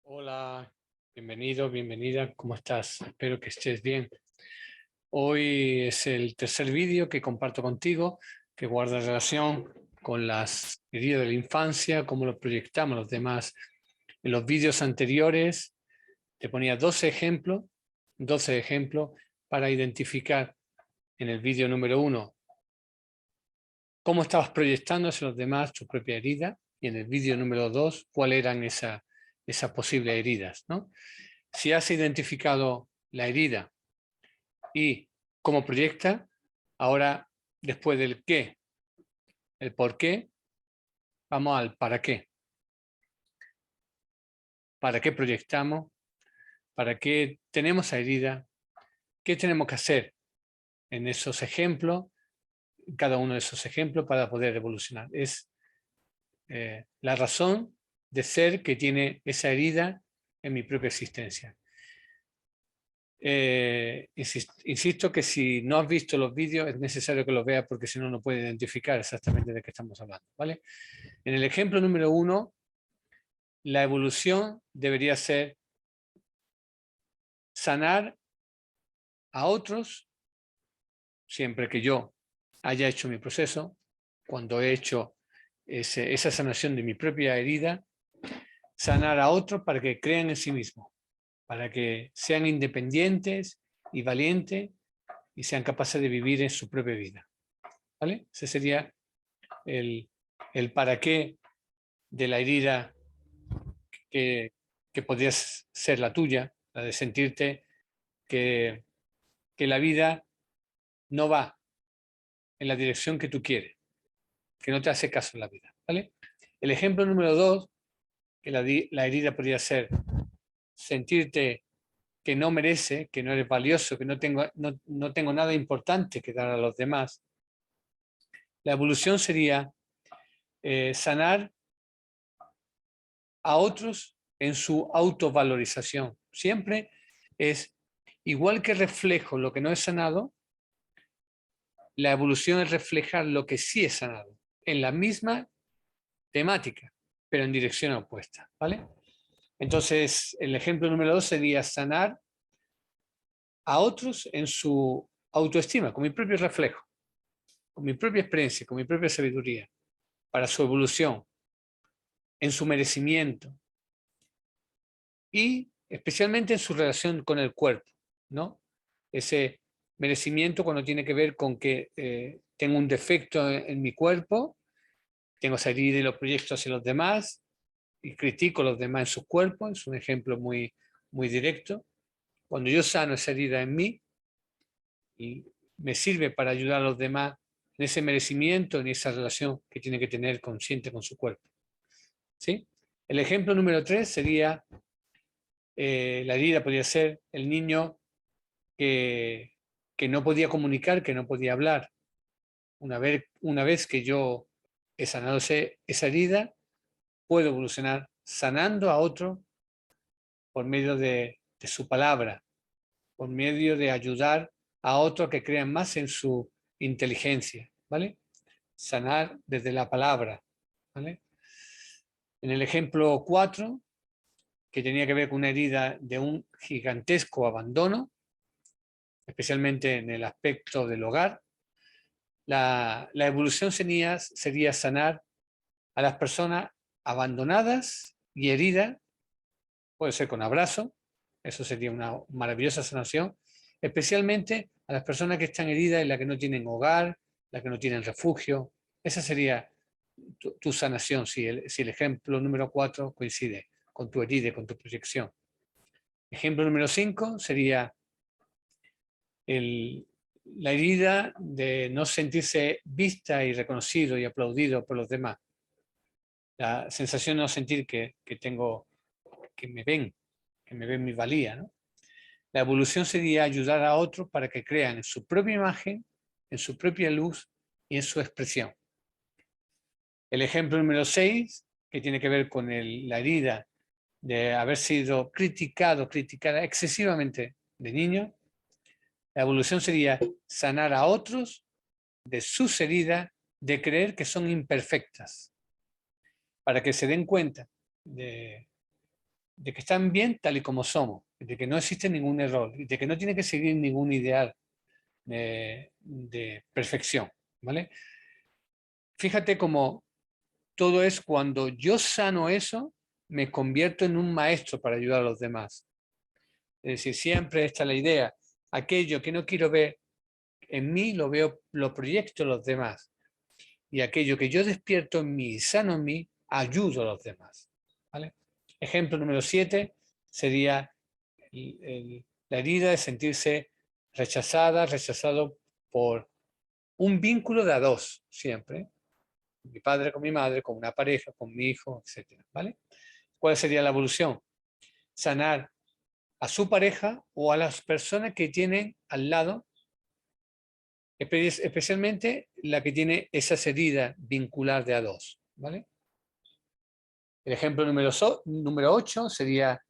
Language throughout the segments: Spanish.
Hola, bienvenido, bienvenida, ¿cómo estás? Espero que estés bien. Hoy es el tercer vídeo que comparto contigo, que guarda relación con las heridas de la infancia, cómo lo proyectamos los demás. En los vídeos anteriores te ponía 12 ejemplos para identificar en el vídeo número 1 cómo estabas proyectando hacia los demás tu propia herida, y en el vídeo número 2 cuáles eran esas posibles heridas, ¿no? Si has identificado la herida y cómo proyecta, ahora después del qué, el por qué, vamos al para qué. ¿Para qué proyectamos? ¿Para qué tenemos esa herida? ¿Qué tenemos que hacer en esos ejemplos, cada uno de esos ejemplos para poder evolucionar? Es la razón de ser que tiene esa herida en mi propia existencia. Insisto que si no has visto los vídeos es necesario que los veas porque si no, no puedes identificar exactamente de qué estamos hablando, ¿vale? En el ejemplo número 1, la evolución debería ser sanar a otros siempre que yo haya hecho mi proceso, cuando he hecho esa sanación de mi propia herida, sanar a otros para que crean en sí mismos, para que sean independientes y valientes y sean capaces de vivir en su propia vida, ¿vale? Ese sería el para qué de la herida que, que podría ser la tuya, la de sentirte que la vida no va en la dirección que tú quieres, que no te hace caso en la vida, ¿vale? El ejemplo número 2, que la herida podría ser sentirte que no merece, que no eres valioso, que no tengo nada importante que dar a los demás. La evolución sería sanar a otros en su autovalorización. Siempre es igual que reflejo lo que no es sanado, la evolución es reflejar lo que sí es sanado, en la misma temática, pero en dirección opuesta, ¿vale? Entonces, el ejemplo número 2 sería sanar a otros en su autoestima, con mi propio reflejo, con mi propia experiencia, con mi propia sabiduría, para su evolución, en su merecimiento y especialmente en su relación con el cuerpo, ¿no? Ese merecimiento cuando tiene que ver con que tengo un defecto en mi cuerpo, tengo esa herida y los proyectos hacia los demás y critico a los demás en sus cuerpos, es un ejemplo muy, muy directo. Cuando yo sano esa herida en mí y me sirve para ayudar a los demás en ese merecimiento, en esa relación que tiene que tener consciente con su cuerpo, ¿sí? El ejemplo número 3 sería, la herida podría ser el niño que, no podía comunicar, que no podía hablar. Una vez que yo he sanado esa herida, puedo evolucionar sanando a otro por medio de su palabra, por medio de ayudar a otro a que crean más en su inteligencia, ¿vale? Sanar desde la palabra, ¿vale? En el ejemplo 4, que tenía que ver con una herida de un gigantesco abandono, especialmente en el aspecto del hogar, la evolución sería sanar a las personas abandonadas y heridas, puede ser con abrazo, eso sería una maravillosa sanación, especialmente a las personas que están heridas y las que no tienen hogar, las que no tienen refugio. Esa sería tu sanación, si el ejemplo número 4 coincide con tu herida, con tu proyección. Ejemplo número 5 sería la herida de no sentirse vista y reconocido y aplaudido por los demás. La sensación de no sentir que me ven mi valía, ¿no? La evolución sería ayudar a otros para que crean en su propia imagen, en su propia luz y en su expresión. El ejemplo número 6, que tiene que ver con la herida de haber sido criticada excesivamente de niño, la evolución sería sanar a otros de sus heridas de creer que son imperfectas, para que se den cuenta de de que están bien tal y como somos, de que no existe ningún error, de que no tiene que seguir ningún ideal de perfección, ¿vale? Fíjate cómo todo es cuando yo sano eso, me convierto en un maestro para ayudar a los demás. Es decir, siempre está la idea, aquello que no quiero ver en mí, lo proyecto a los demás. Y aquello que yo despierto en mí y sano en mí, ayudo a los demás, ¿vale? Ejemplo número 7 sería la herida de sentirse rechazado por un vínculo de a dos, siempre. Mi padre con mi madre, con una pareja, con mi hijo, etc. ¿Vale? ¿Cuál sería la evolución? Sanar a su pareja o a las personas que tienen al lado, especialmente la que tiene esas heridas vincular de a dos. ¿Vale? El ejemplo número 8 sería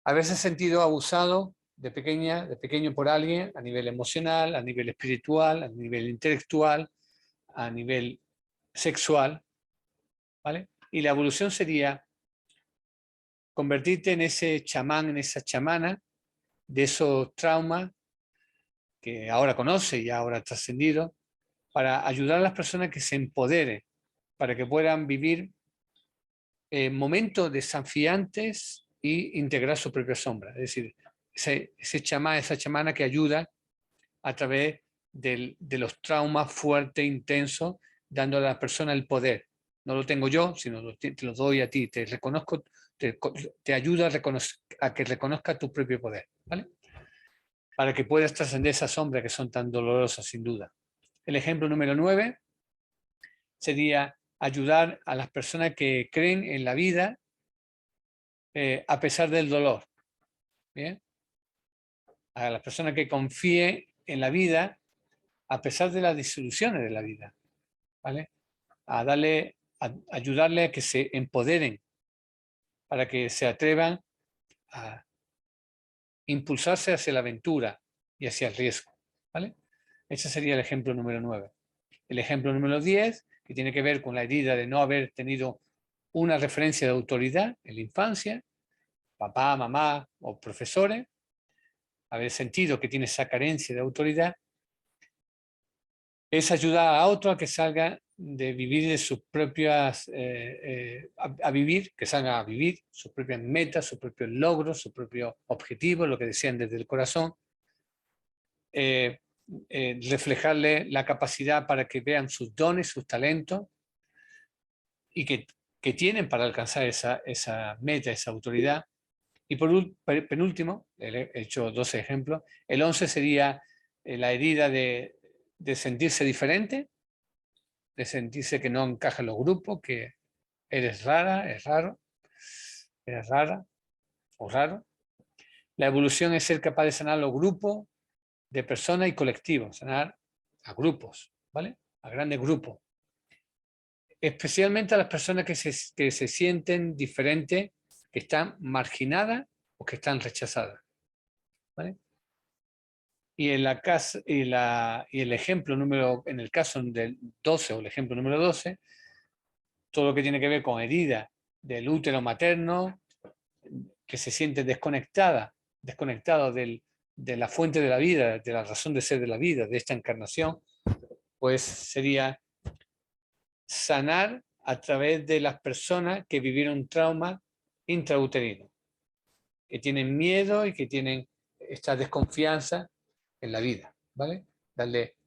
haberse sentido abusado de pequeño por alguien a nivel emocional, a nivel espiritual, a nivel intelectual, a nivel sexual, ¿vale? Y la evolución sería convertirte en ese chamán, en esa chamana de esos traumas que ahora conoce y ahora trascendido, para ayudar a las personas que se empoderen, para que puedan vivir momentos desafiantes e integrar su propia sombra. Es decir, ese chamán, esa chamana que ayuda a través de los traumas fuertes, intensos, dando a la persona el poder. No lo tengo yo, sino te lo doy a ti. Te reconozco, te ayuda a que reconozca tu propio poder, ¿vale? Para que puedas trascender esas sombras que son tan dolorosas, sin duda. El ejemplo número 9 sería ayudar a las personas que creen en la vida a pesar del dolor. ¿Bien? A las personas que confíen en la vida a pesar de las disoluciones de la vida. ¿Vale? A ayudarle a que se empoderen para que se atrevan a impulsarse hacia la aventura y hacia el riesgo. ¿Vale? Ese sería el ejemplo número 9. El ejemplo número 10, que tiene que ver con la herida de no haber tenido una referencia de autoridad en la infancia, papá, mamá o profesores, haber sentido que tiene esa carencia de autoridad, es ayudar a otro a que salga de vivir de sus propias, a vivir, que salga a vivir sus propias metas, sus propios logros, sus propios objetivos, lo que decían desde el corazón, reflejarle la capacidad para que vean sus dones, sus talentos y que tienen para alcanzar esa meta, esa autoridad. Y por penúltimo, he hecho 12 ejemplos, el 11 sería la herida de sentirse diferente, de sentirse que no encaja en los grupos, que eres rara, es raro, eres rara o raro. La evolución es ser capaz de sanar los grupos de personas y colectivos, sanar a grupos, ¿vale? A grandes grupos. Especialmente a las personas que se sienten diferentes, que están marginadas o que están rechazadas, ¿vale? Y en la casa, y el ejemplo número, en el caso del 12 o el ejemplo número 12, todo lo que tiene que ver con heridas del útero materno, que se siente desconectado de la fuente de la vida, de la razón de ser de la vida, de esta encarnación, pues sería sanar a través de las personas que vivieron trauma intrauterino, que tienen miedo y que tienen esta desconfianza en la vida, ¿vale?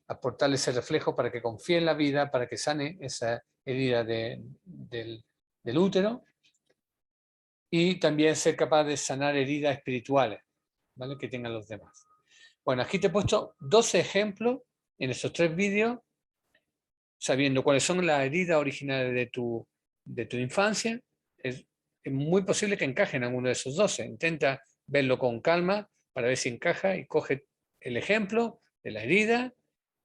Aportarle ese reflejo para que confíe en la vida, para que sane esa herida del útero, y también ser capaz de sanar heridas espirituales, ¿vale? Que tengan los demás. Bueno, aquí te he puesto 12 ejemplos en estos 3 vídeos, sabiendo cuáles son las heridas originales de tu infancia. Es muy posible que encaje en alguno de esos 12. Intenta verlo con calma para ver si encaja y coge el ejemplo de la herida,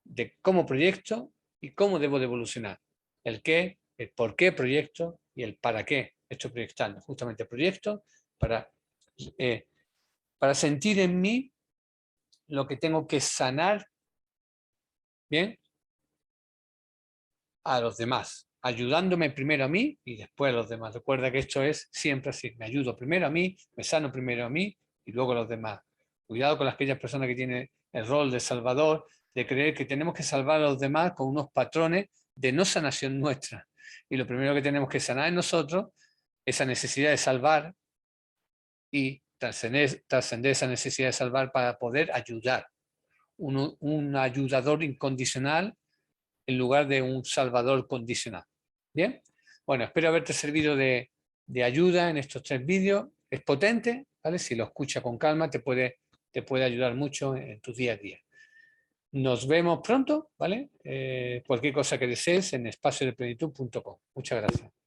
de cómo proyecto y cómo debo de evolucionar. El qué, el por qué proyecto y el para qué estoy proyectando. Justamente proyecto para sentir en mí lo que tengo que sanar, ¿bien? A los demás, ayudándome primero a mí y después a los demás. Recuerda que esto es siempre así. Me ayudo primero a mí, me sano primero a mí y luego a los demás. Cuidado con aquellas personas que tienen el rol de salvador, de creer que tenemos que salvar a los demás con unos patrones de no sanación nuestra. Y lo primero que tenemos que sanar en nosotros, esa necesidad de salvar y trascender esa necesidad de salvar para poder ayudar. Un ayudador incondicional en lugar de un salvador condicional. Bien, bueno, espero haberte servido de ayuda en estos 3 vídeos. Es potente, ¿vale? Si lo escuchas con calma te puede ayudar mucho en tu día a día. Nos vemos pronto, ¿vale? Cualquier cosa que desees en espaciodeplenitud.com. Muchas gracias.